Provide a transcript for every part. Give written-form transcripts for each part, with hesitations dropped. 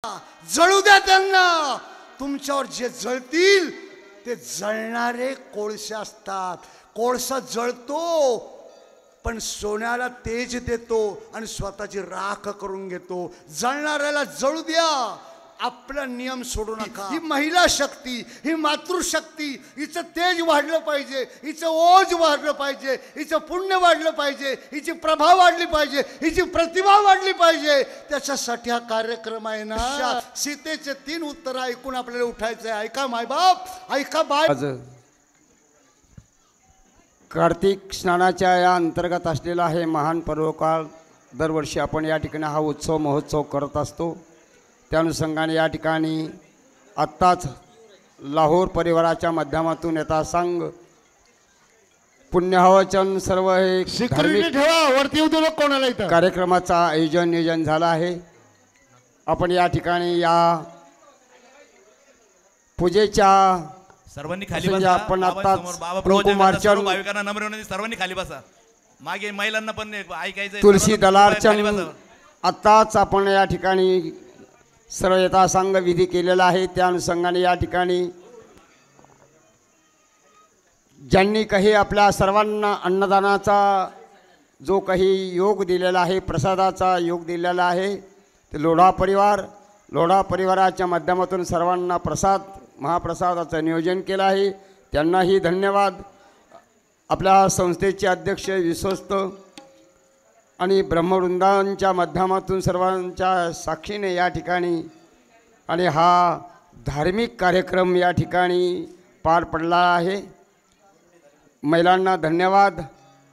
जळू द्या त्यांना। तुमच्यावर जे जळतील ते जळणारे कोळसे असतात। कोळसा जळतो पण सोन्याला तेज देतो आणि स्वतःची राख करून घेतो। जळणाऱ्याला जळू द्या, आपला नियम सोडू नका। ही महिला शक्ती, ही मातृशक्ती, हिचं तेज वाढलं पाहिजे, हिचं ओज वाढलं पाहिजे, हिचं पुण्य वाढलं पाहिजे, हिची प्रभा वाढली पाहिजे, हिची प्रतिभा वाढली पाहिजे। त्याच्यासाठी हा कार्यक्रम आहे ना। सीतेचे 3 उत्तर ऐकून आपल्याला उठायचं आहे। ऐका मायबाप, ऐका बाय। कार्तिक स्नानाच्या या अंतर्गत असलेला हे महान पर्वकाळ दरवर्षी आपण या ठिकाणी हा उत्सव महोत्सव करत असतो। त्या अनुषंगाने या ठिकाणी आत्ताच लाहोर परिवाराच्या माध्यमातून येता संघ पुण्यहवचन सर्व हे कार्यक्रमाचं नियोजन झालं आहे। आपण या ठिकाणी या पूजेच्या सर्वांनी खाली बसा। आपण आत्ताच भाविकांना नम्र विनंती, सर्वांनी खाली बसा। मागे महिलांना पण ऐकायचं। तुलसी दलार्चन आत्ताच आपण या ठिकाणी सर्व यथासांग विधी केलेला आहे। त्या अनुषंगाने या ठिकाणी ज्यांनी काही आपल्या सर्वांना अन्नदानाचा जो काही योग दिलेला आहे, प्रसादाचा योग दिलेला आहे, ते लोढा परिवाराच्या माध्यमातून सर्वांना महाप्रसादाचं नियोजन केलं आहे। त्यांनाही धन्यवाद। आपल्या संस्थेचे अध्यक्ष विश्वस्त आणि ब्रह्मवृंदांच्या माध्यमातून सर्वांच्या साक्षीने या ठिकाणी आणि हा धार्मिक कार्यक्रम या ठिकाणी पार पडला आहे। महिलांना धन्यवाद।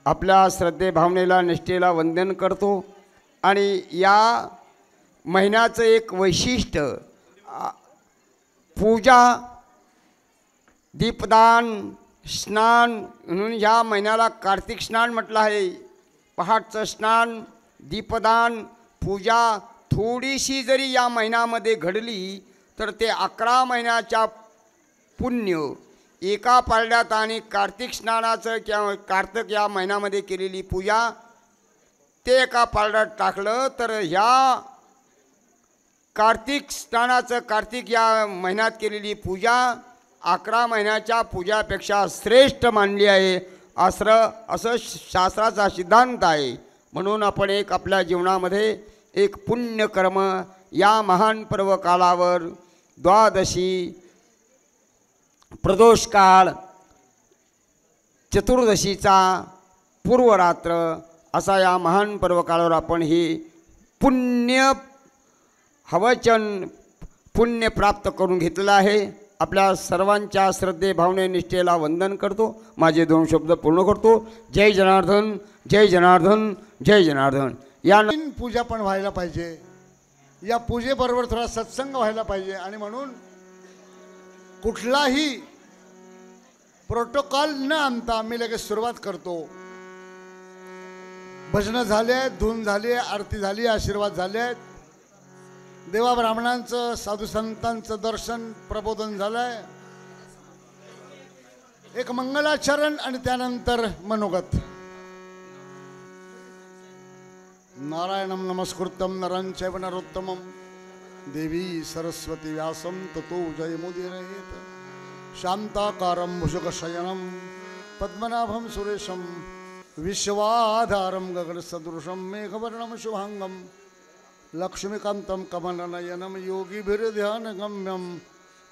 आपल्या श्रद्धे भावनेला निष्ठेला वंदन करतो। आणि या महिन्याचं एक वैशिष्ट्य पूजा, दीपदान, स्नान म्हणून या महिन्याला कार्तिक स्नान म्हटलं आहे। पहाटचं स्नान, दीपदान, पूजा थोडीशी जरी या महिन्यामध्ये घडली तर ते 11 महिन्याच्या पुण्य एका पारड्यात आणि कार्तिक स्नानाचं किंवा कार्तिक या महिन्यामध्ये केलेली पूजा ते एका पारड्यात टाकलं तर ह्या कार्तिक स्नानाचं कार्तिक या महिन्यात केलेली पूजा 11 महिन्याच्या पूजापेक्षा श्रेष्ठ मानली आहे असं शास्त्राचा सिद्धांत आहे। म्हणून आपण एक आपल्या जीवनामध्ये एक पुण्यकर्म या महान पर्व कालावर द्वादशी, प्रदोष काळ, चतुर्दशीचा पूर्वरात्र असा या महान पर्व काळावर आपण ही पुण्य हवचन पुण्य प्राप्त करून घेतलं आहे। आपल्या सर्वांच्या श्रद्धे भावने निष्ठेला वंदन करतो। माझे 2 शब्द पूर्ण करतो। जय जनार्दन, जय जनार्दन, जय जनार्दन। या पूजा पण व्हायला पाहिजे, या पूजेबरोबर थोडा सत्संग व्हायला पाहिजे। आणि म्हणून कुठलाही प्रोटोकॉल न आणता मी लगेच सुरुवात करतो। भजन झाले, धून झाली, आरती झाली, आशीर्वाद झाले, देवा ब्राह्मणांचं साधू संतांचं दर्शन प्रबोधन झालंय, एक मंगलाचरण आणि त्यानंतर मनोगत। नारायणं नमस्कृतं नरं चैव नरोत्तमं देवी सरस्वती व्यासं ततो जयमुदीरयेत्। शान्ताकारं भुजगशयनं पद्मनाभं सुरेशं विश्वाधारं गगनसदृशं मेघवर्णं शुभांगं लक्ष्मीकान्तं कमलनयनं योगिभिर्ध्यानगम्यं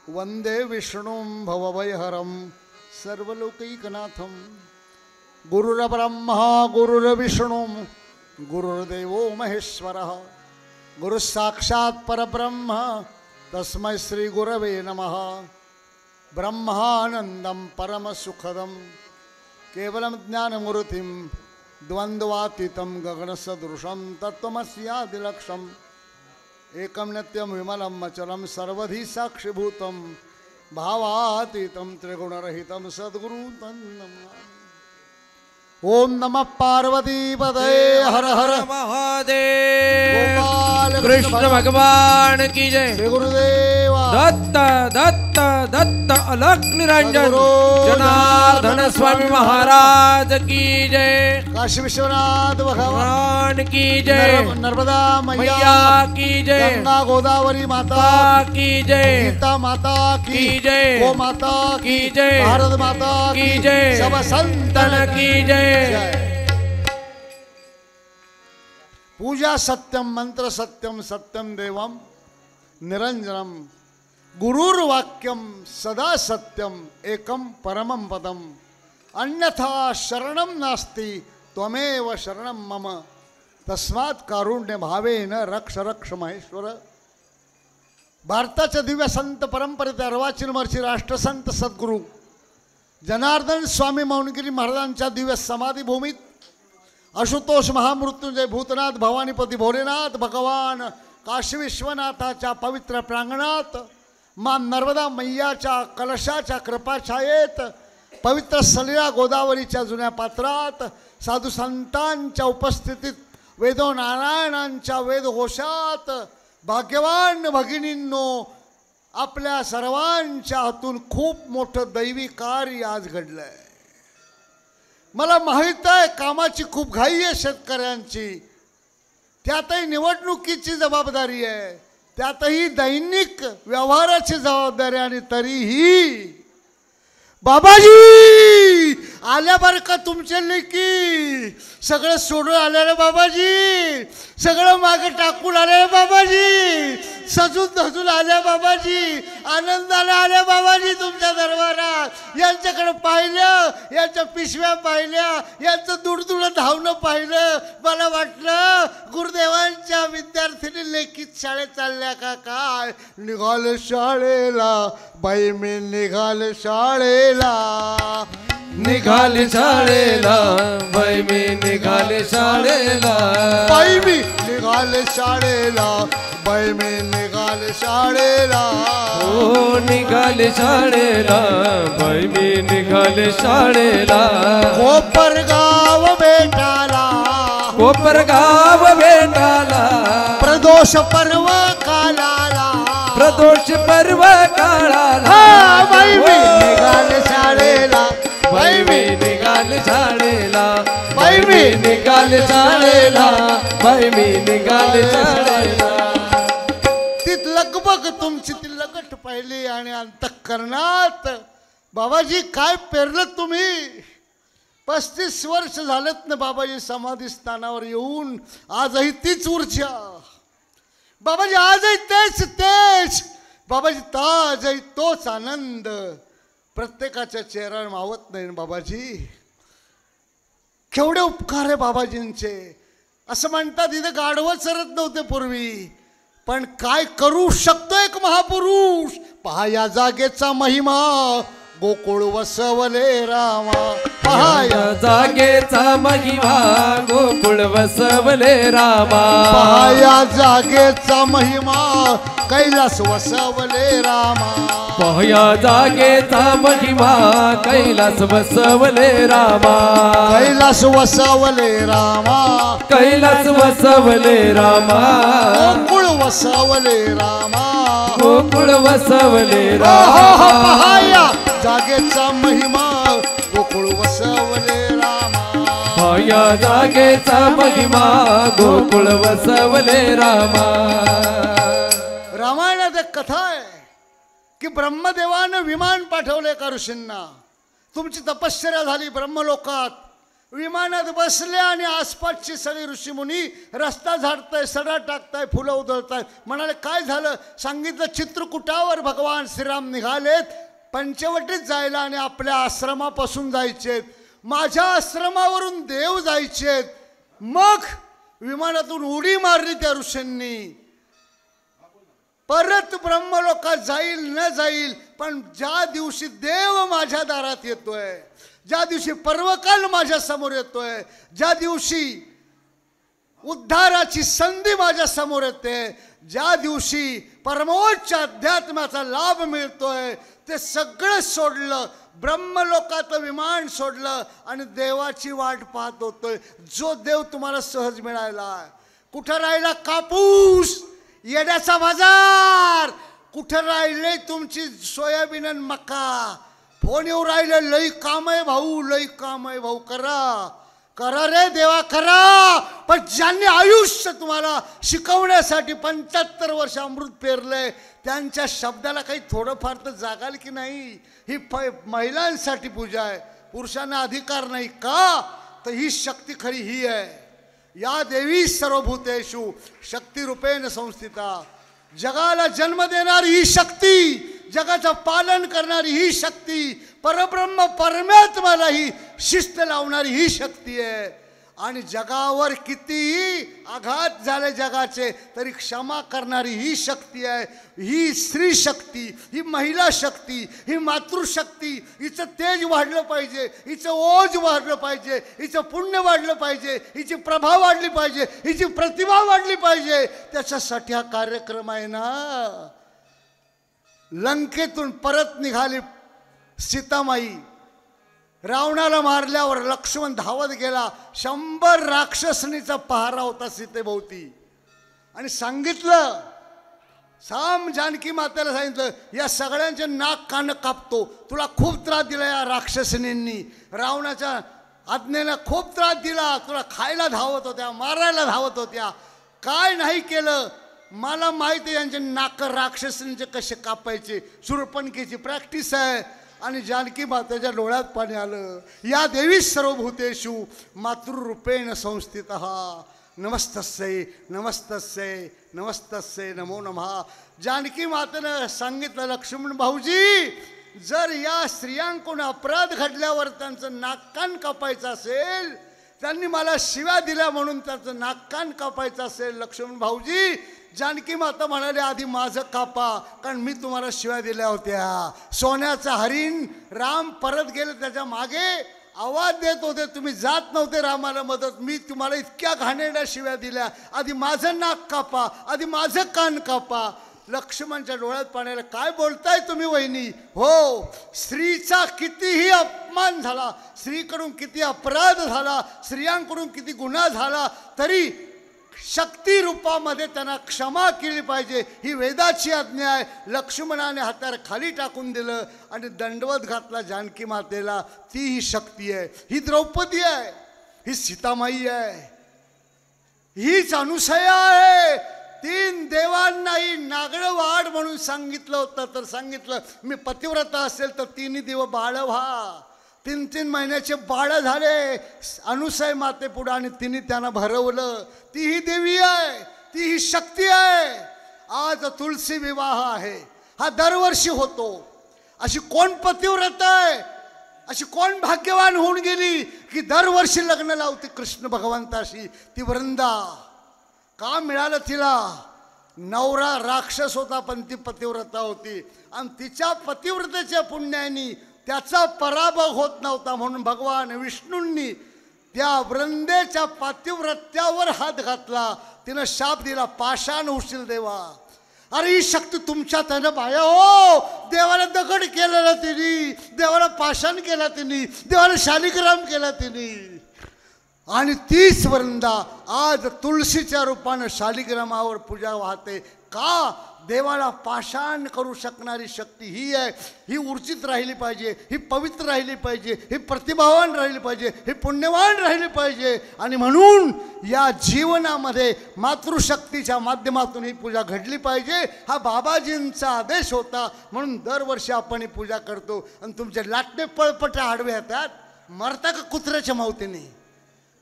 वन्दे विष्णुं भवभयहरं सर्वलोकैकनाथं। गुरुर्ब्रह्मा गुरुर्विष्णुः गुरुर्देवो महेश्वरः गुरुसाक्षात् परब्रह्म तस्मै श्रीगुरवे नमः। ब्रह्मानन्दं परमसुखदं केवलं ज्ञानमूर्तिं द्वन्द्वातीतं गगनसदृशं तत्त्वमस्यादिलक्ष्यम् एकं नित्यं विमलं अचलं सर्वधी साक्षिभूतं भावातीतं त्रिगुणरहितं सद्गुरुं तं नमामि। ओम नमः पार्वतीपतये हर हर महादेव। कृष्ण भगवान की जय। गुरुदेव दत्त दत्त दत्त अलख निरंजन सद्गुरु जनार्दन स्वामी महाराज की जय, काशी विश्वनाथ भगवान भगवान की जय, नर्मदा मैया मैया की जय, गंगा गोदावरी माता माता की जय, गीता माता की जय, गो माता की जय, भारत माता की जय, सब संतन तन की जय। जय। पूजा सत्यम मंत्र सत्यम सत्यम देवम निरंजनम गुरुर्वाक्यम सदा सत्यम एकम परमं पदम अन्यथा शरणम नास्ति त्वमेव शरणम मम तस्मात् कारुण्य भावेन रक्ष रक्ष महेश्वर। भारताच्या दिव्य संत परंपरेत अर्वाचीन महर्षी राष्ट्रसंत सद्गुरू जनार्दन स्वामी मौनगिरी महाराजांच्या दिव्य समाधीभूमीत आशुतोष महामृत्युंजय भूतनाथ भवानीपती भोलेनाथ भगवान काशी विश्वनाथाच्या पवित्र प्रांगणात मां नर्मदा मैयाच्या कलशाच्या कृपाछायेत पवित्र सलिला गोदावरीच्या जुन्या पात्रात साधू संतांच्या उपस्थितीत वेदो नारायणांच्या वेदघोषात भाग्यवान भगिनींनो आपल्या सर्वांच्या हातून खूप मोठं दैवी कार्य आज घडलंय। मला माहीत आहे कामाची खूप घाई आहे शेतकऱ्यांची, त्यातही निवडणुकीची जबाबदारी आहे, त्यातही दैनिक व्यवहाराची जबाबदारी, आणि तरीही बाबाजी आल्या बरं का तुमच्या लेकी, सगळं सोडून आल्या रे बाबाजी, सगळं मागे टाकून आले रे बाबाजी, सजून धजून आल्या बाबाजी, आनंदाने आल्या बाबाजी तुमच्या दरबारात। यांच्याकडे पाहिलं, यांच्या पिशव्या पाहिल्या, यांचं दुडदुडं धावणं पाहिलं, मला वाटलं गुरुदेवांच्या विद्यार्थिनी लेखीत शाळेत चालल्या का काय। निघाल शाळेला बाई मी निघाल शाळेला, निघाले शाळेला बाई मी निघाले शाळेला, बाई मी निघाल शाळेला, बाई मी निघाल शाळेला, हो निघाले शाळेला बाई मी निघाले शाळेला, कोपरगाव बेटाला, कोपरगाव भेटाला, प्रदोष पर्व कालाला, प्रदोष पर्व काळाला, हा बाई मी निघाल शाळेला, बाई मी निघाले शाळेला, बाई मी निघाले शाळेला, बाई मी निघाले शाळेला। ती लगबग तुमची ती लगट पाहिली आणि अंतःकरणात बाबाजी काय पेरलं तुम्ही। 35 वर्ष झालेत ना बाबाजी समाधी स्थानावर येऊन, आजही तीच ऊर्जा बाबाजी, आजही तेच तेच बाबाजी, ताजही तोच आनंद प्रत्येकाच्या चेहऱ्यावर मावत नाही बाबाजी। केवढे उपकार आहे बाबाजींचे। असं म्हणतात इथे गाढवं चरत नव्हते पूर्वी, पण काय करू शकतो एक महापुरुष। पहा या जागेचा महिमा, गोकुळ वसवले रामा, पहा या जागेचा महिमा, गोकुळ वसवले रामा, पहा या जागेचा महिमा, कैलास वसवले रामा, पहया जागेचा महिमा, कैलास वसवले रामा, कैलास वसवले रामा, कैलास वसवले रामा, गोकुळ वसवले रामा, गोकुळ वसवले हो रामा, पहा या जागेचा महिमा, गोकुळ वसवले रामा, पहया जागेचा महिमा, गोकुळ वसवले रामा। रामायणात एक कथा आहे की ब्रह्मदेवानं विमान पाठवले का ऋषींना। तुमची तपश्चर्या झाली ब्रह्मलोकात, विमानात बसले आणि आसपासची सगळी ऋषीमुनी रस्ता झाडताय, सडा टाकताय, फुलं उधळताय। म्हणाले काय झालं, सांगितलं चित्रकूटावर भगवान श्रीराम निघालेत पंचवटीत जायला आणि आपल्या आश्रमापासून जायचेत, माझ्या आश्रमावरून देव जायचेत। मग विमानातून उडी मारली त्या ऋषींनी, परत ब्रह्मलोकात जाईल न जाईल, पण ज्या दिवशी देव माझ्या दारात येतोय, ज्या दिवशी पर्वकाल माझ्या समोर येतोय, ज्या दिवशी उद्धाराची संधी माझ्या समोर येते, ज्या दिवशी परमोच्च अध्यात्माचा लाभ मिळतोय, ते सगळं सोडलं, ब्रह्मलोकाचं विमान सोडलं आणि देवाची वाट पाहत होतोय। जो देव तुम्हाला सहज मिळायला, कुठं राहिला कापूस, येड्याचा बाजार, कुठं राहिले तुमची सोयाबीन आणि मका? फोन येऊ राहिले, लई काम आहे भाऊ, लई काम आहे भाऊ. करा करा रे देवा करा. पण ज्यांनी आयुष्य तुम्हाला शिकवण्यासाठी 75 वर्ष अमृत पेरलंय, त्यांच्या शब्दाला काही थोडंफार तर जागाल की नाही? ही महिलांसाठी पूजा आहे, पुरुषांना अधिकार नाही का? तर ही शक्ती खरी ही आहे. या देवी सर्वभूतेषु शक्तिरूपेण संस्थिता. जगाला जन्म देणारी ही शक्ती, जगाचं पालन करणारी ही शक्ती, परब्रह्म परमात्म्याला ही शिस्त लावणारी ही शक्ती आहे. आणि जगावर कितीही आघात झाले जगाचे तरी क्षमा करणारी ही शक्ती आहे. ही स्त्री शक्ती, ही महिला शक्ती, ही मातृशक्ती. हिचं तेज वाढलं पाहिजे, हिचं ओज वाढलं पाहिजे, हिचं पुण्य वाढलं पाहिजे, हिची प्रभा वाढली पाहिजे, हिची प्रतिभा वाढली पाहिजे. त्याच्यासाठी हा कार्यक्रम आहे ना. लंकेतून परत निघाली सीतामाई. रावणाला मारल्यावर लक्ष्मण धावत गेला. 100 राक्षसनीचा पहारा होता सीतेभोवती. आणि सांगितलं, साम जानकी मातेला सांगितलं, या सगळ्यांचे नाक कान कापतो. तुला खूप त्रास दिला या राक्षसनींनी, रावणाच्या आज्ञेनं खूप त्रास दिला. तुला खायला धावत होत्या, मारायला धावत होत्या, काय नाही केलं. मला माहिती आहे यांचे नाक राक्षसींचे कसे कापायचे. शूर्पणखेची प्रॅक्टिस आहे. आणि जानकी मातेच्या डोळ्यात पाणी आलं. या देवी सर्वभूतेषु मातृरूपेण संस्थितः. नमस्तस्यै नमस्तस्यै नमस्तस्यै नमो नमः. जानकी मातेनं सांगितलं, लक्ष्मण भाऊजी, जर या स्त्रियांकडून अपराध घडल्यावर त्यांचं नाककान कापायचं असेल, त्यांनी मला शिव्या दिल्या म्हणून त्यांचं नाककान कापायचं असेल, लक्ष्मण भाऊजी, जानकी माता म्हणाले, आधी माझं कापा, कारण मी तुम्हाला शिव्या दिल्या होत्या. सोन्याचा हरिण राम परत गेले, त्याच्या मागे आवाज देत होते, तुम्ही जात नव्हते रामाला मदत. मी तुम्हाला इतक्या घाणेरड्या शिव्या दिल्या, आधी माझं नाक कापा, आधी माझं कान कापा. लक्ष्मणच्या डोळ्यात पाण्याला, काय बोलताय तुम्ही वहिनी? हो, स्त्रीचा कितीही अपमान झाला, स्त्रीकडून किती अपराध झाला, स्त्रियांकडून किती गुन्हा झाला, तरी शक्ती रूपामध्ये त्यांना क्षमा केली पाहिजे, ही वेदाची आज्ञा आहे. लक्ष्मणाने हातार खाली टाकून दिलं आणि दंडवत घातला जानकी मातेला. ती ही शक्ती आहे, ही द्रौपदी आहे, ही सीतामाई आहे, हीच अनुसया आहे. 3 देवांनाही नागळ वाढ म्हणून सांगितलं होतं, तर सांगितलं, मी पतिव्रता असेल तर 3 दिवस बाळ व्हा. 3 महिन्याचे बाळ झाले अनुसय माते पुढे, आणि तिने त्यांना भरवलं. ती ही देवी आहे, ती ही शक्ती आहे. आज तुलसी विवाह आहे, हा दरवर्षी होतो. अशी कोण पतिव्रता आहे, अशी कोण भाग्यवान होऊन गेली की दरवर्षी लग्न लावते कृष्ण भगवंताशी? ती वृंदा. का मिळालं तिला? नवरा राक्षस होता पण ती पतिव्रता होती, आणि तिच्या पतिव्रतेच्या पुण्याने त्याचा पराभव होत नव्हता. म्हणून भगवान विष्णूंनी त्या वृंदेच्या पातिव्रत्यावर हात घातला. तिनं शाप दिला, पाषाण होशील देवा. अरे ही शक्ती तुमच्यात आहे ना बाया. हो, देवाला दगड केलेला तिने, देवाला पाषाण केला तिने, देवाला शालिग्राम केला तिने. आणि तीच वृंदा आज तुळशीच्या रूपानं शालिग्रामावर पूजा वाहते. का? देवाला पाषाण करू शकणारी शक्ती ही आहे. ही ऊर्जित राहिली पाहिजे, ही पवित्र राहिली पाहिजे, ही प्रतिभावान राहिली पाहिजे, ही पुण्यवान राहिली पाहिजे. आणि म्हणून या जीवनामध्ये मातृशक्तीच्या माध्यमातून ही पूजा घडली पाहिजे. हा बाबाजींचा आदेश होता, म्हणून दरवर्षी आपण ही पूजा करतो. आणि तुमचे लाटणे पळपटे आडवे येतात, मरता का कुत्र्याच्या मावतीने?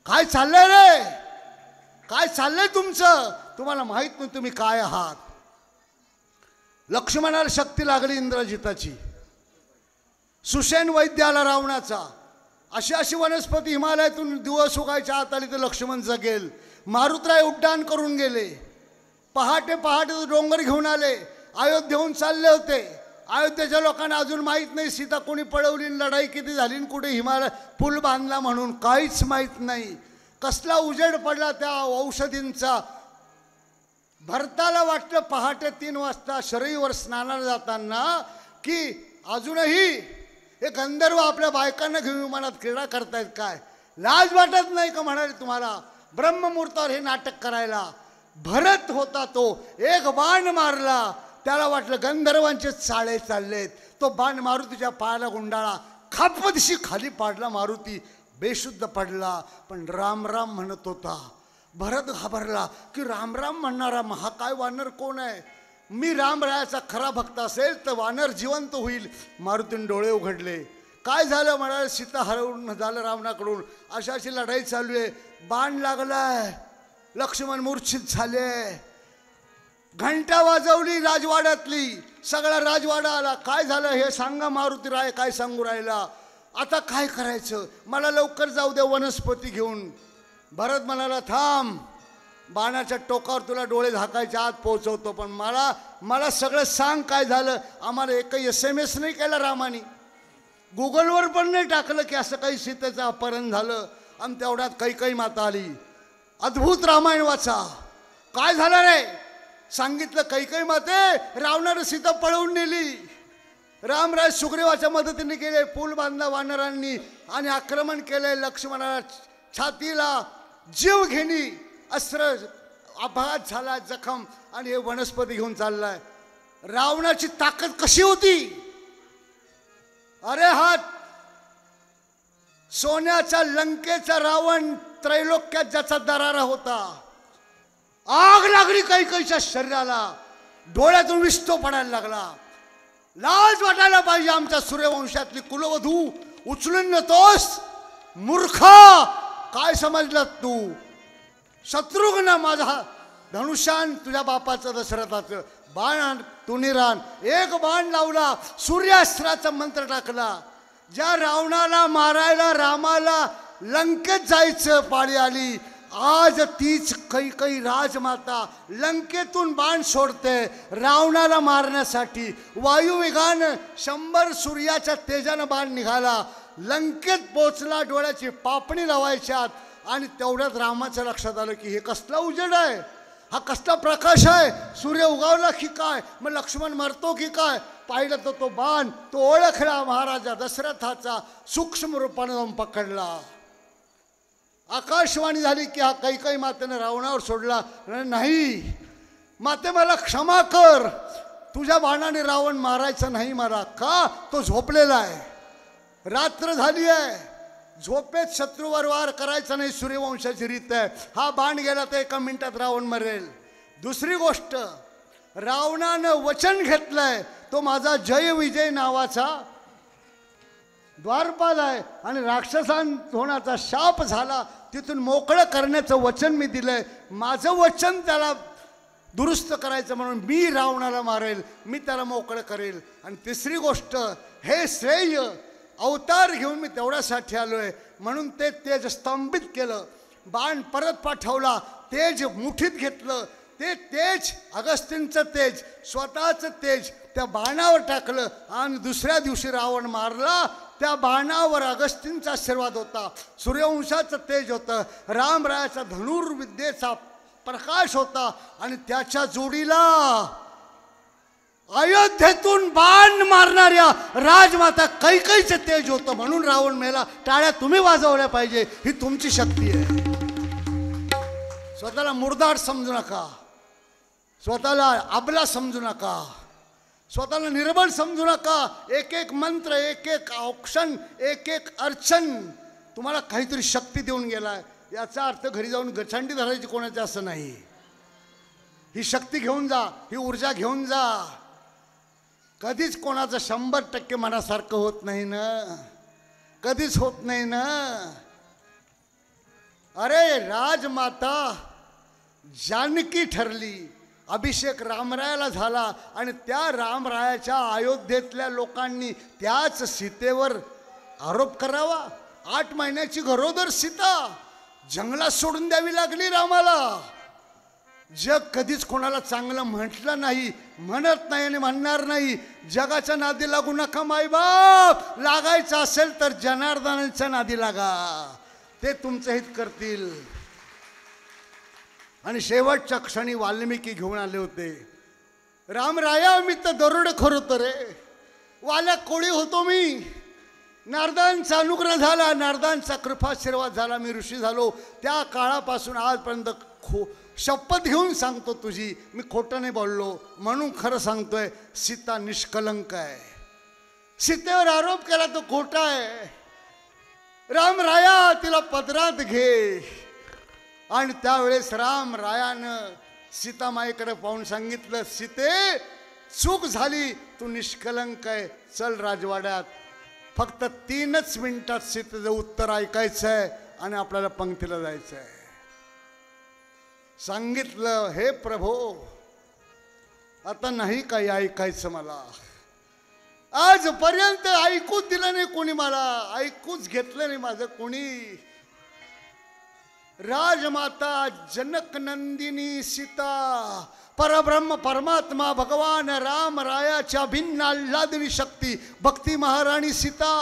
काय चाललंय रे? काय चाललंय तुमचं? तुम्हाला माहित नाही तुम्ही काय आहात. लक्ष्मणाला शक्ती लागली इंद्रजिताची, सुषेण वैद्याला रावणाचा. अशी अशी वनस्पती हिमालयातून दिवस उगायच्या आत आली तर लक्ष्मण जगेल. मारुतराय उड्डाण करून गेले. पहाटे पहाटे डोंगर घेऊन आले, अयोध्येहून चालले होते. अयोध्येच्या लोकांना अजून माहीत नाही सीता कोणी पळवली, लढाई किती झाली, कुठे हिमालय पूल बांधला म्हणून काहीच माहीत नाही. कसला उजेड पडला त्या औषधींचा. भरताला वाटलं पहाटे 3 वाजता शरईवर स्नानाला जाताना की अजूनही हे गंधर्व आपल्या बायकांना घेऊन विमानात क्रीडा करतायत. काय लाज वाटत नाही का म्हणाले तुम्हाला ब्रह्ममुहूर्तावर हे नाटक करायला? भरत होता तो, एक बाण मारला, त्याला वाटलं गंधर्वांचे चाळे चाललेत. तो बाण मारुतीच्या पायाला गुंडाळा, खापदिशी खाली पाडला. मारुती बेशुद्ध पडला. पण राम राम म्हणत होता. भरत घाबरला की राम राम म्हणणारा महाकाय वानर कोण आहे? मी रामरायाचा खरा भक्त असेल तर वानर जिवंत होईल. मारुतीने डोळे उघडले. काय झालं म्हणाले, सीता हरवून झालं रावणाकडून. अशी लढाई चालू आहे. बाण लागलाय, लक्ष्मण मूर्छित झाले. घंटा वाजवली राजवाड्यातली, सगळा राजवाडा आला. काय झालं हे सांगा मारुती राय, काय सांगू राहिला? आता काय करायचं? मला लवकर जाऊ दे वनस्पती घेऊन. भरत म्हणाला थांब, बाणाच्या टोकावर तुला डोळे झाकायच्या आत पोहोचवतो. पण मला सगळं सांग काय झालं. आम्हाला एकही SMS नाही केला रामाने, गुगलवर पण नाही टाकलं की असं काही सीतेचं अपहरण झालं. आणि तेवढ्यात कैकई माता आली. अद्भुत रामायण वाचा. काय झालं रे? सांगितलं कैकई माते, रावणानं सीता पळवून नेली. रामराय सुग्रीवाच्या मदतीने गेले, पूल बांधला वानरांनी आणि आक्रमण केले. लक्ष्मणाला छातीला जीव घेणी अस्त्र, अपघात झाला, जखम, आणि हे वनस्पती घेऊन चाललाय. रावणाची ताकद कशी होती? अरे हा सोन्याचा लंकेचा रावण, त्रैलोक्यात ज्याचा दरारा होता. आग लागली कैकईच्या शरीराला, डोळ्यातून विस्तो पडायला लागला. लाज वाटायला पाहिजे आमच्या सूर्यवंशातली कुलवधू. उचलून नेतोस मूर्खा, काय समजलं तू? शत्रुघ्न माझा धनुष्यान तुझ्या बापाचं दशरथाचं. बाण तुनिरान एक बाण लावला, सूर्यास्त्राचा मंत्र टाकला. ज्या रावणाला मारायला रामाला लंकेत जायचं पाळी आली, आज तीच कैकई राजमाता लंकेतून बाण सोडते रावणाला मारण्यासाठी. वायुवेगानं 100 सूर्याच्या तेजानं बाण निघाला, लंकेत पोचला. डोळ्याची पापणी लावायच्यात. आणि तेवढ्यात रामाच्या लक्षात आलं की हे कसला उजेड आहे, हा कसला प्रकाश आहे. सूर्य उगावला की काय, मग लक्ष्मण मरतो की काय? पाहिलं तर तो बाण तो ओळखला, महाराजा दशरथाचा. सूक्ष्म रूपाने जाऊन पकडला. आकाशवाणी झाली की हा कैकई मातेने रावणावर सोडला. नाही माते, मला क्षमा कर, तुझ्या बाणाने रावण मारायचा नाही मला. का? तो झोपलेला आहे, रात्र झाली आहे. झोपेत शत्रूवर वार करायचा नाही, सूर्यवंशाची रीत आहे. हा बाण गेला तर 1 मिनिटात रावण मरेल. दुसरी गोष्ट, रावणानं वचन घेतलंय, तो माझा जय विजय नावाचा द्वारपाल आहे. आणि राक्षसां होण्याचा शाप झाला, तिथून मोकळं करण्याचं वचन मी दिलंय. माझं वचन त्याला दुरुस्त करायचं म्हणून मी रावणाला मारेल, मी त्याला मोकळं करेल. आणि तिसरी गोष्ट, हे श्रेय अवतार घेऊन मी तेवढ्यासाठी आलोय म्हणून ते तेज स्तंभित केलं. बाण परत पाठवला, तेज मुठीत घेतलं. ते तेज अगस्तींचं तेज, स्वतःचं तेज त्या बाणावर टाकलं. आणि दुसऱ्या दिवशी रावण मारला. त्या बाणावर अगस्तींचा आशीर्वाद होता, सूर्यवंशाचं तेज होतं, रामरायाचा धनुर्विद्येचा प्रकाश होता. आणि त्याच्या जोडीला अयोध्येतून बाण मारणाऱ्या राजमाता कैकईचं तेज होतं. म्हणून रावण मेला. टाळ्या तुम्ही वाजवल्या पाहिजे, ही तुमची शक्ती आहे. स्वतःला मुर्दार समजू नका, स्वतःला अबला समजू नका, स्वतःला निर्बळ समजू नका. एक एक मंत्र, एक एक औक्षण, एक एक अर्चन तुम्हाला काहीतरी शक्ती देऊन गेलाय. याचा अर्थ घरी जाऊन गचांडी धरायची कोणाच्या असं नाही. ही शक्ती घेऊन जा, ही ऊर्जा घेऊन जा. कधीच कोणाचं 100% मनासारखं होत नाही ना, कधीच होत नाही ना. अरे राजमाता जानकी ठरली, अभिषेक रामरायाला झाला. आणि त्या रामरायाच्या अयोध्येतल्या लोकांनी त्याच सीतेवर आरोप करावा. 8 महिन्याची गरोदर सीता जंगलात सोडून द्यावी लागली रामाला. जग कधीच कोणाला चांगलं म्हटलं नाही, म्हणत नाही आणि म्हणणार नाही. जगाच्या नादी लागू नका मायबाप. लागायचं असेल तर जनार्दनाच्या नादी लागा, ते तुमचं हित करतील. आणि शेवटच्या क्षणी वाल्मिकी घेऊन आले होते. रामराया, मी तर दरोडेखोर होतो रे, वाल्या कोळी होतो मी. नारदांचा अनुग्रह झाला, नारदांचा कृपाशीर्वाद झाला, मी ऋषी झालो. त्या काळापासून आजपर्यंत शपथ घेऊन सांगतो तुझी, मी खोटं नाही बोललो म्हणून खरं सांगतोय, सीता निष्कलंक आहे. सीतेवर आरोप केला तो खोटा आहे. राम राया तिला पदरात घे. आणि त्यावेळेस राम रायानं सीतामाईकडे पाहून सांगितलं, सीते चूक झाली, तू निष्कलंक आहे, चल राजवाड्यात. फक्त 3च मिनिटात सीतेचं उत्तर ऐकायचं आहे आणि आपल्याला पंक्तीला जायचं आहे. सांगितलं, हे प्रभो आता नाही काही ऐकायचं मला. आजपर्यंत ऐकूच दिलं नाही कोणी, मला ऐकूच घेतलं नाही माझं कोणी. राजमाता जनक नंदिनी सीता, परब्रह्म परमात्मा भगवान राम रायाच्या भिन्न आल्हादिनी शक्ती भक्ती महाराणी सीता.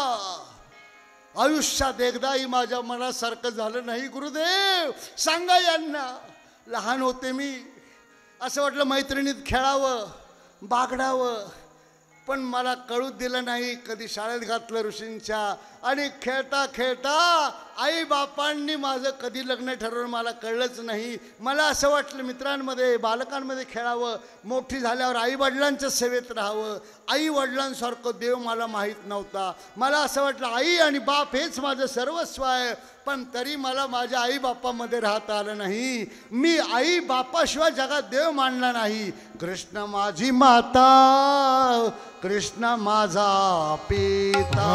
आयुष्यात एकदाही माझ्या मनासारखं झालं नाही गुरुदेव, सांगा यांना. लहान होते मी, असं वाटलं मैत्रिणीत खेळावं बागडावं, पण मला कळूच दिलं नाही. कधी शाळेत घातलं ऋषींच्या, आणि खेळता खेळता आई बापांनी माझं कधी लग्न ठरवलं मला कळलंच नाही. मला असं वाटलं मित्रांमध्ये बालकांमध्ये खेळावं, मोठी झाल्यावर आई वडिलांच्या सेवेत राहावं. आई वडिलांसारखं देव मला माहीत नव्हता. मला असं वाटलं आई आणि बाप हेच माझं सर्वस्व आहे, पण तरी मला माझ्या आई बापामध्ये राहता आलं नाही. मी आई बापाशिवाय जगात देव मानला नाही. कृष्ण माझी माता, कृष्ण माझा पिता.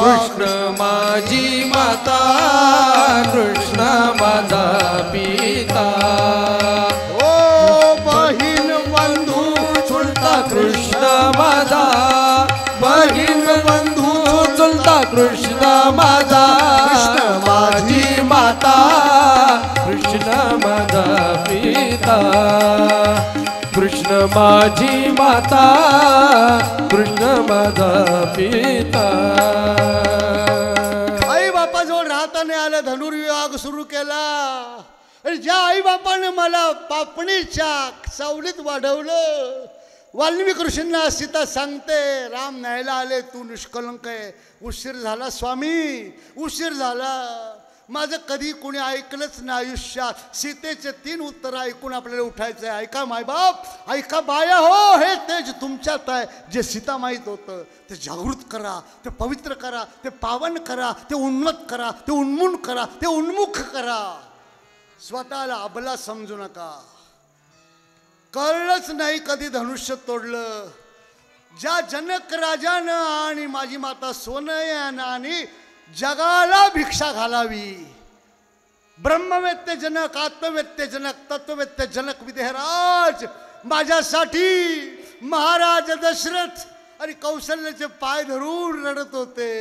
कृष्ण माझी माता, कृष्ण माझा पिता. ओ बहीण बंधू चुलता कृष्ण माझा, बहीण बंधू चुलता कृष्ण माझा. कृष्ण माझी माता, कृष्ण माझा पिता. कृष्ण माझी माता, कृष्ण माझा पिता. आई बापाजवळ राहता नाही आलं, धनुर्विभाग सुरू केला. आणि ज्या आई बापाने मला पापणीच्या सावलीत वाढवलं, वाल्मिक ऋषींना सीता सांगते, राम न्यायला आले, तू निष्कलंक आहे. उशीर झाला स्वामी, उशीर झाला. माझं कधी कोणी ऐकलंच नाही आयुष्यात. सीतेचे 3 उत्तर ऐकून आपल्याला उठायचं आहे. ऐका मायबाप, ऐका बाया हो, हे तेज तुमच्यात आहे जे सीता माहीत होतं. ते जागृत करा, ते पवित्र करा, ते पावन करा, ते उन्मत करा, ते उन्मून करा, ते उन्मुख करा. स्वतःला अबला समजू नका. कळलंच नाही कधी धनुष्य तोडलं. ज्या जनक राजानं आणि माझी माता सोनयानं आणि जगाला भिक्षा घालावी, ब्रह्मवेत्ते जनक, आत्मवेत्ते जनक, तत्ववेत्ते जनक विदेहराज माझ्यासाठी महाराज दशरथ आणि कौशल्याचे पाय धरून रडत होते.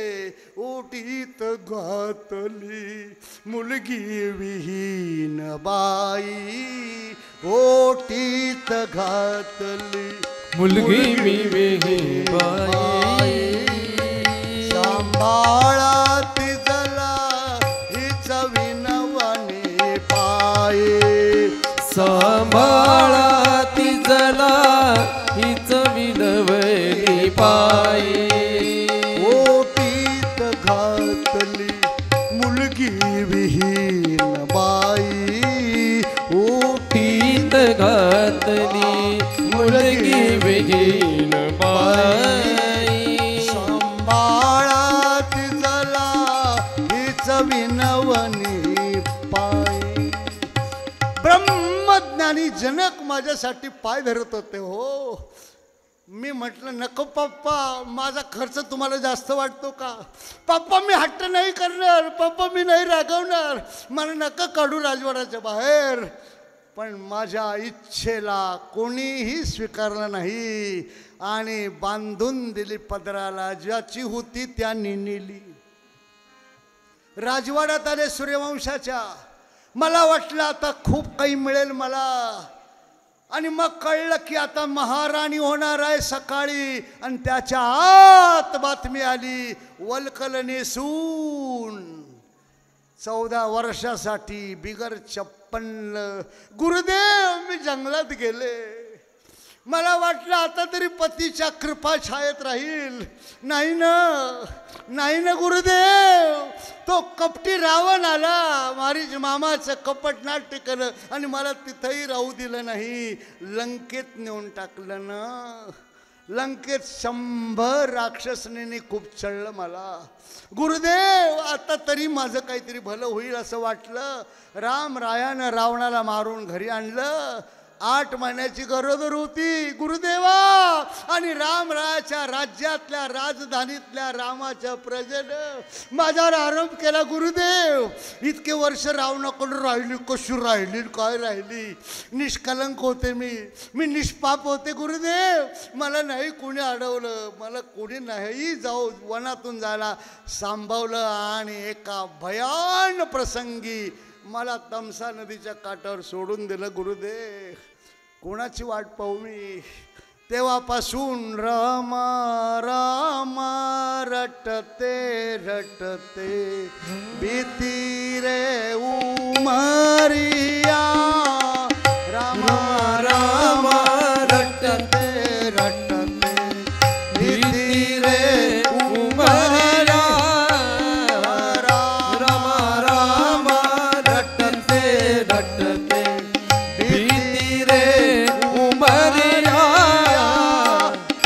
ओटीत घातली मुलगी विहीन बाई, ओटीत घातली मुलगी मी विहीन बाई. सांभाळा तिजला हिच विनवणी पाये. सांभाळा तिजला हिच विनवणी पाये. ओटीत घातली मुलगी विहीन बाई, ओटीत घातली मुलगी विहीन बाई. सांभाळा तिजला हिच विनवणी पायी. ब्रह्मज्ञानी जनक माझ्यासाठी पाय धरत होते हो. मी म्हटलं, नको पप्पा, माझा खर्च तुम्हाला जास्त वाटतो का? पप्पा मी हट्ट नाही करणार, पप्पा मी नाही रागवणार, मला नका काढू राजवाड्याच्या बाहेर. पण माझ्या इच्छेला कोणीही स्वीकारलं नाही आणि बांधून दिली पदराला. ज्याची होती त्यांनी नेली. राजवाड्यात आले सूर्यवंशाच्या. मला वाटलं आता खूप काही मिळेल मला, आणि मग कळलं की आता महाराणी होणार आहे सकाळी. आणि त्याच्या आत बातमी आली, वल्कल नेसून 14 वर्षासाठी बिगर चप्पल. गुरुदेव मी जंगलात गेले, मला वाटलं आता तरी पतीच्या कृपा छायेत राहील. नाही ना गुरुदेव. तो कपटी रावण आला, मारीच मामाचं कपट नाट्य केलं आणि मला तिथंही राहू दिलं नाही. लंकेत नेऊन टाकलं ना. लंकेत 100 राक्षसनींनी खूप चढलं मला. गुरुदेव आता तरी माझं काहीतरी भलं होईल असं वाटलं. रायानं रावणाला मारून घरी आणलं. 8 महिन्याची गरोदर होती गुरुदेवा. आणि रायाच्या राज्यातल्या राजधानीतल्या रामाच्या प्रजेनं माझ्यावर आरोप केला. गुरुदेव इतके वर्ष रावणाकडून राहिली, कशी राहिली काय राहिली. निष्कलंक होते मी निष्पाप होते गुरुदेव. मला नाही कोणी अडवलं, मला कोणी नाही जाऊ वनातून जायला सांभावलं. आणि एका भयान प्रसंगी मला तमसा नदीच्या काठावर सोडून दिलं गुरुदेव. कोणाची वाट पाहू मी. तेव्हापासून रामा रामा रटते भीती रे उमरिया. रामा रामा रटते भीती रे उमरिया. रामा रामा रटते भीती रे उमरिया.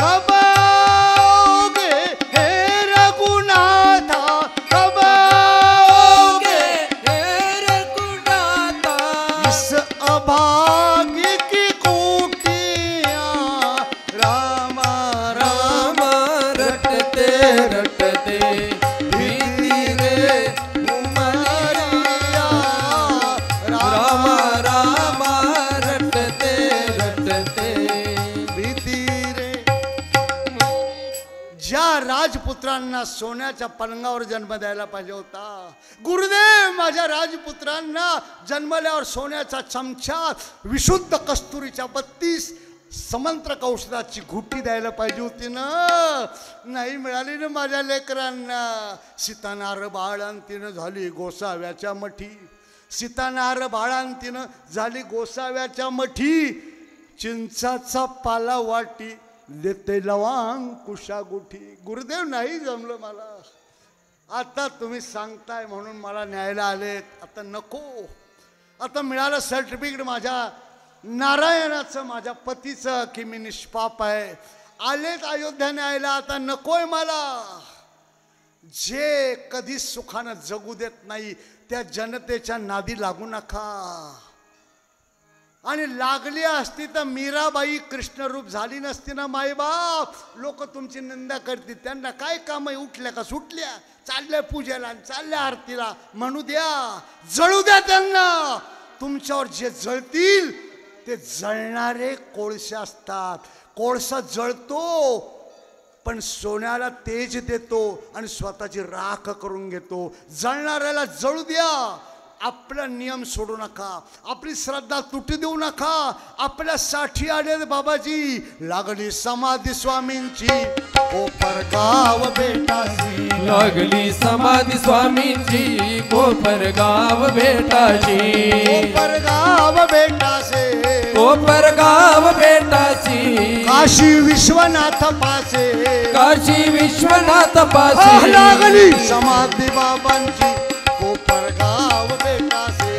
कब आओगे हे रघुनाथा, कब आओगे हे रघुनाथा. इस अभाग्य की कुटिया. रामा रामा रटते भीती रे उमरिया. रामा रामा रटते भीती रे. ज्या राजपुत्रांना सोन्याच्या पलंगावर जन्म द्यायला पाहिजे होता गुरुदेव, माझ्या राजपुत्रांना जन्मल्यावर सोन्याचा चमचा, विशुद्ध कस्तुरीच्या 32 समंत्र औषधाची घुटी द्यायला पाहिजे होती ना. नाही मिळाली ना माझ्या लेकरांना. सीतानार बाळांतीनं झाली गोसाव्याच्या मठी. सीतानार बाळांतीनं झाली गोसाव्याच्या मठी. चिंचाचा पाला वाटी देते लवांग कुशा गुठी. गुरुदेव नाही जमलं मला. आता तुम्ही सांगताय म्हणून मला न्यायला आलेत. आता नको. आता मिळालं सर्टिफिकेट माझ्या नारायणाचं, माझ्या पतीचं की मी निष्पाप आहे. आलेत अयोध्या न्यायला. आता नकोय मला. जे कधी सुखानं जगू देत नाही त्या जनतेच्या नादी लागू नका. आणि लागली असती तर मीराबाई कृष्णरूप झाली नसती ना मायबाप. लोक तुमची निंदा करतील. त्यांना काय काम आहे, उठल्या का सुटल्या, चालल्या पूजेला चालल्या आरतीला. म्हणू द्या, जळू द्या त्यांना. तुमच्यावर जे जळतील ते जळणारे कोळसे असतात. कोळसा जळतो पण सोन्याला तेज देतो आणि स्वतःची राख करून घेतो. जळणाऱ्याला जळू द्या. आपला नियम सोडू नका. आपली श्रद्धा तुटू देऊ नका. आपल्यासाठी आले बाबाजी. लागली समाधी स्वामींची कोपरगाव बेटाची. लागली समाधी स्वामींची कोपरगाव बेटाची. कोपरगाव बेटाचे कोपरगाव बेटाची. काशी विश्वनाथ पासे. काशी विश्वनाथ पाशी. लागली समाधी बाबांची कोपरगाव बेटाचे.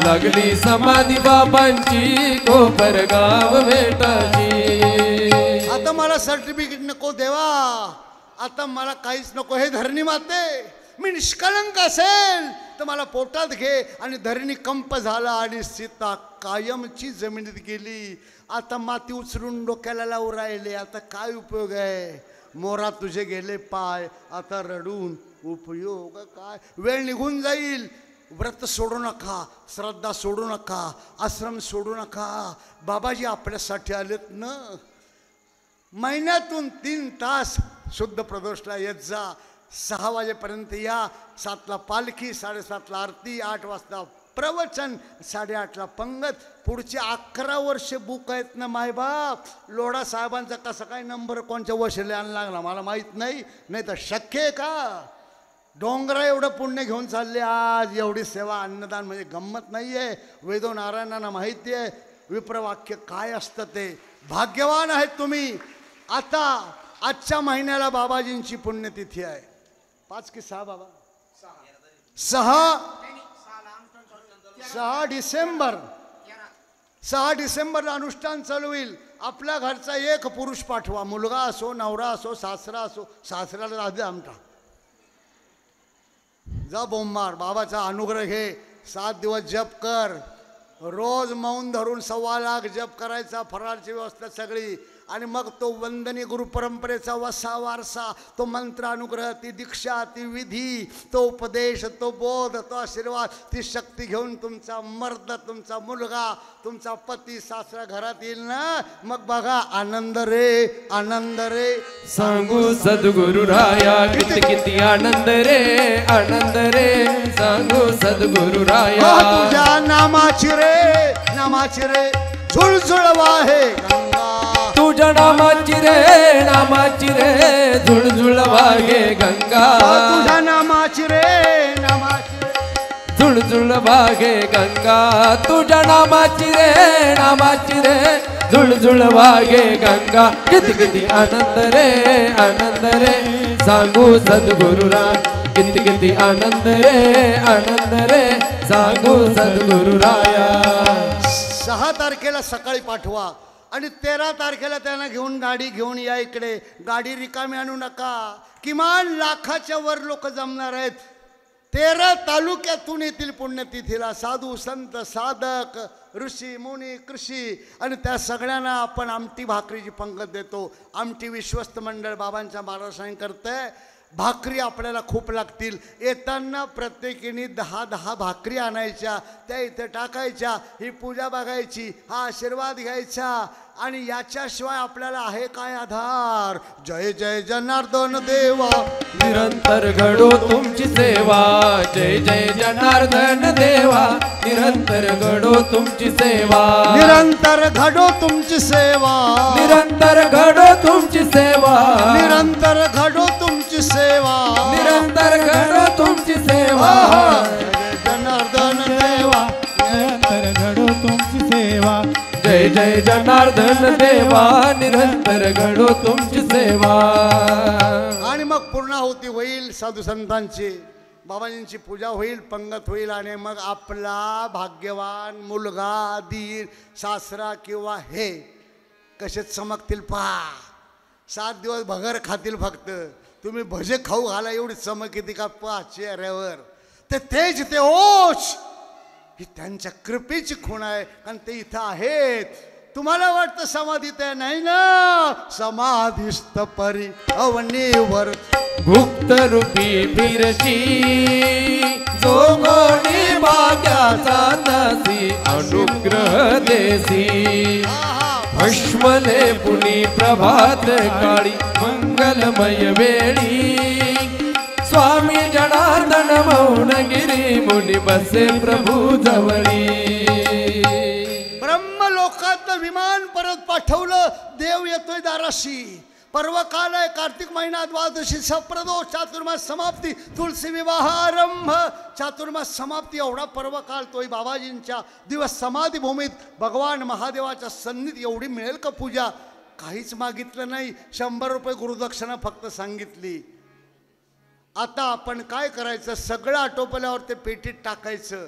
लागली समाधी बाबांची कोपरगाव बेटाची. आता मला सर्टिफिकेट नको देवा. आता मला काहीच नको. हे धरणी माते, मी निष्कलंक असेल तर मला पोटात घे. आणि धरणी कंप झाला आणि सीता कायमची जमिनीत गेली. आता माती उचलून डोक्याला लावून राहिले. आता काय उपयोग आहे. मोरा तुझे गेले पाय, आता रडून उपयोग काय. वेळ निघून जाईल. व्रत सोडू नका, श्रद्धा सोडू नका, आश्रम सोडू नका. बाबाजी आपल्यासाठी आलेत ना. महिन्यातून 3 तास शुद्ध प्रदोषला येत जा. 6 वाजेपर्यंत या. 7ला पालखी, 7:30ला आरती, 8 वाजता प्रवचन, 8:30ला पंगत. पुढचे 11 वर्ष बुक आहेत ना मायबाप. लोढा साहेबांचा कसा काय नंबर कोणच्या वशिले आणायला लागला मला माहीत नाही. नाही तर शक्य आहे का. डोंगरा एवढं पुण्य घेऊन चालले आज. एवढी सेवा, अन्नदान म्हणजे गंमत नाही आहे. वेदो नारायणांना माहिती आहे विप्रवाक्य काय असतं ते. भाग्यवान आहेत तुम्ही. आता आजच्या महिन्याला बाबाजींची पुण्यतिथी आहे. 5 की 6 बाबा? 6 डिसेंबर. 6 डिसेंबरला अनुष्ठान चालू होईल. आपल्या घरचा एक पुरुष पाठवा, मुलगा असो, नवरा असो, सासरा असो. सासऱ्याला राहू दे आमटा. जा बोंबार, बाबाचा अनुग्रह घे. 7 दिवस जप कर. रोज मौन धरून 1.25 लाख जप करायचा. फराळची व्यवस्था सगळी. आणि मग तो वंदनीय गुरु परंपरेचा वसा वारसा, तो मंत्र अनुग्रह, ती दीक्षा, ती विधी, तो उपदेश, तो बोध, तो आशीर्वाद, ती शक्ती घेऊन तुमचा मर्द, तुमचा मुलगा, तुमचा पती सासरा घरात येईल ना. मग बघा आनंद रे, आनंद रे. सांगू सद्गुरु राया किती किती आनंद रे, आनंद रे. सांगू सद्गुरु राया तुझ्या नामाची रे, नामाची रे झुळझुळवा हे गंगा. तुझ्या नामाची रे, नामाची रे झुळझुळ वागे गंगा. तुझ्या नामाची रे, नामाची रे झुळझुळ वागे गंगा. तुझ्या नामाची रे, नामाची रे झुळझुळ वागे गंगा. किती किती आनंद रे, आनंद रे. सांगू सद्गुरु राया किती किती आनंद रे, आनंद रे. सांगू सद्गुरु राया. 6 तारखेला सकाळी पाठवा आणि 13 तारखेला त्यांना घेऊन गाडी घेऊन या इकडे. गाडी रिकामी आणू नका. किमान लाखाच्या वर लोक जमणार आहेत. 13 तालुक्यातून येतील पुण्यतिथीला. साधू संत साधक ऋषी मुनी कृषी. आणि त्या सगळ्यांना आपण आमटी भाकरीची पंगत देतो. आमटी विश्वस्त मंडळ बाबांच्या मार्गदर्शन करतंय. भाकरी आपल्याला खूप लागतील. येताना प्रत्येकीने 10-10 भाकरी आणायच्या, त्या इथे टाकायच्या. ही पूजा बघायची, हा आशीर्वाद घ्यायचा. आणि याच्याशिवाय आपल्याला आहे काय आधार. जय जय जनार्दन देवा, निरंतर घडो तुमची सेवा. जय जय जनार्दन देवा, निरंतर घडो तुमची सेवा. निरंतर घडो तुमची सेवा, निरंतर घडो तुमची सेवा. निरंतर घडो तुमची सेवा, निरंतर घडो तुमची सेवा. जय जनार्दन देवा, निरंतर घडो तुमची सेवा. जय जय जनार्दन देवा, निरंतर घडो तुमची सेवा. आणि मग पूर्णाहुती होईल साधू संतांची. बाबाजींची पूजा होईल, पंगत होईल. आणि मग आपला भाग्यवान मुलगा, दीर, सासरा किंवा हे कसे चमकतील पहा. 7 दिवस भगर खातील फक्त. तुम्ही भजे खाऊ घाला एवढी चमक येते का पहा चेहऱ्यावर. ते तेज, ते ओश ही त्यांच्या कृपेची खूण आहे. कारण ते इथं आहेत. तुम्हाला वाटतं समाधीत आहे, नाही ना. समाधिस्थ परी अवनीवर गुप्त रूपी बिरची जो गोडी भाग्याचा दासी अनुग्रह देसी. भस्मले पुनी प्रभात काळी मंगलमय वेळी. स्वामी जनार्दन मौनगिरी मुनी बसे प्रभू जवळी. ब्रह्मलोकात विमान परत पाठवलं. देव येतोय दाराशी. पर्वकाल आहे, कार्तिक महिना, द्वादशी, सप्रदोष, चातुर्मास समाप्ती, तुलसी विवाह आरंभ. चातुर्मास समाप्ती एवढा पर्वकाल तोय बाबाजींच्या दिवस समाधी भूमीत भगवान महादेवाच्या सन्निध एवढी मिळेल का पूजा. काहीच मागितलं नाही. 100 रुपये गुरुदक्षिणा फक्त सांगितली. आता आपण काय करायचं, सगळं आटोपल्यावर ते पेटीत टाकायचं.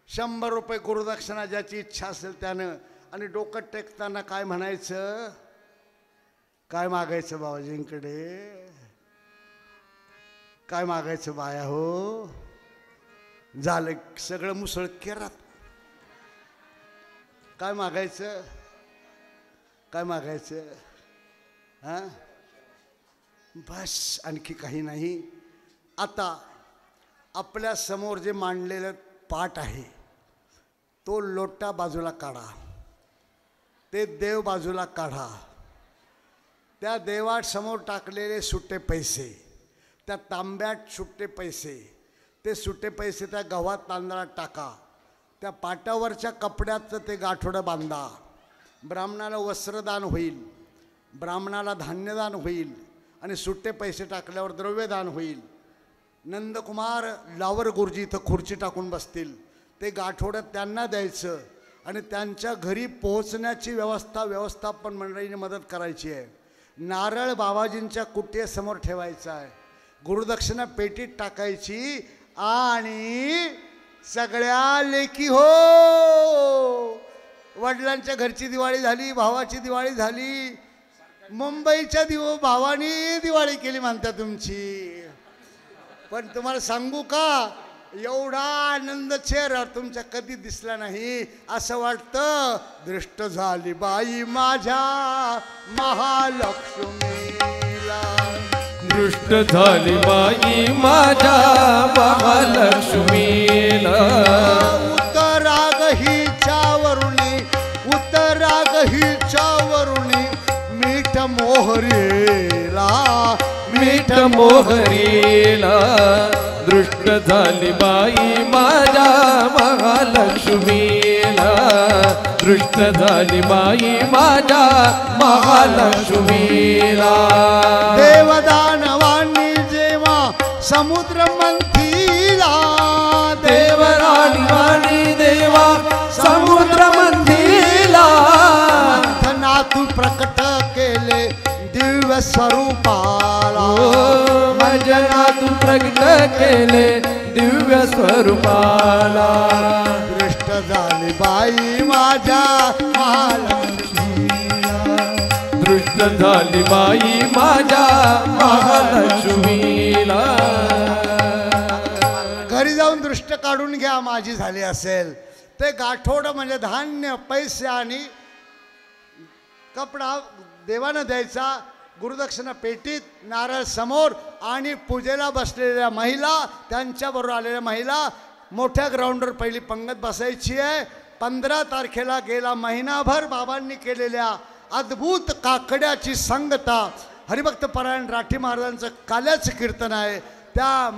100 रुपये गुरुदक्षिणा ज्याची इच्छा असेल त्यानं. आणि डोकं टेकताना काय म्हणायचं, काय मागायचं बाबाजींकडे, काय मागायचं बाया हो. झालं सगळं मुसळ केरात. काय मागायचं, काय मागायचं, हां बस, आणखी काही नाही. आता आपल्या समोर जे मांडलेलं पाट आहे तो लोटा बाजूला काढा. ते देव बाजूला काढा. त्या देवात समोर टाकलेले सुट्टे पैसे, त्या तांब्यात सुट्टे पैसे, ते सुट्टे पैसे त्या गव्हात तांदळात टाका. त्या पाटावरच्या कपड्याचं ते गाठोडं बांधा. ब्राह्मणाला वस्त्रदान होईल, ब्राह्मणाला धान्यदान होईल. आणि सुट्टे पैसे टाकल्यावर द्रव्यदान होईल. नंदकुमार लावर गुरुजी इथं खुर्ची टाकून बसतील. ते गाठोडं त्यांना द्यायचं. आणि त्यांच्या घरी पोहोचण्याची व्यवस्थापन मंडळीने मदत करायची आहे. नारळ बाबाजींच्या कुटीसमोर ठेवायचा आहे, गुरुदक्षिणा पेटीत टाकायची आणि सगळ्या लेकी हो, वडिलांच्या घरची दिवाळी झाली, भावाची दिवाळी झाली, मुंबईच्या भावानी दिवाळी केली म्हणता तुमची. पण तुम्हाला सांगू का, एवढा आनंद चेहऱ्यावर तुमच्या कधी दिसला नाही. असं वाटतं दृष्ट झाली बाई माझ्या महालक्ष्मीला, दृष्ट झाली बाई माझ्या महालक्ष्मीला. उत्तराग हिच्या वरुणी मीठ मोहरीला, मीठ मोहरीला. दृष्ट झाली बाई माझ्या महालक्ष्मीला, दृष्ट झाली बाई माझ्या महालक्ष्मीला. देवदानवांनी जेव्हा समुद्र मंथीला, देवराणी देवा समुद्र मंथीला. मंथनातून प्रकट केले दिव्य स्वरूपाला, मंजनातून प्रकट केले दिव्य स्वरूपाला. दृष्ट झाली बाई माझ्या महालक्ष्मीला, दृष्ट झाली बाई माझ्या महालक्ष्मीला. घरी जाऊन दृष्ट काढून घ्या, माझी झाली असेल ते. गाठोड म्हणजे धान्य, पैसे आणि कपडा देवानं द्यायचा, गुरुदक्षिणा पेटीत, नारळ समोर, आणि पूजेला बसलेल्या महिला, त्यांच्याबरोबर आलेल्या महिला मोठ्या ग्राउंडवर पहिली पंगत बसायची आहे. 15 तारखेला गेला महिनाभर बाबांनी केलेल्या अद्भुत काकड्याची संगता, हरिभक्त परायण राठी महाराजांचं काल्याचं कीर्तन आहे. त्या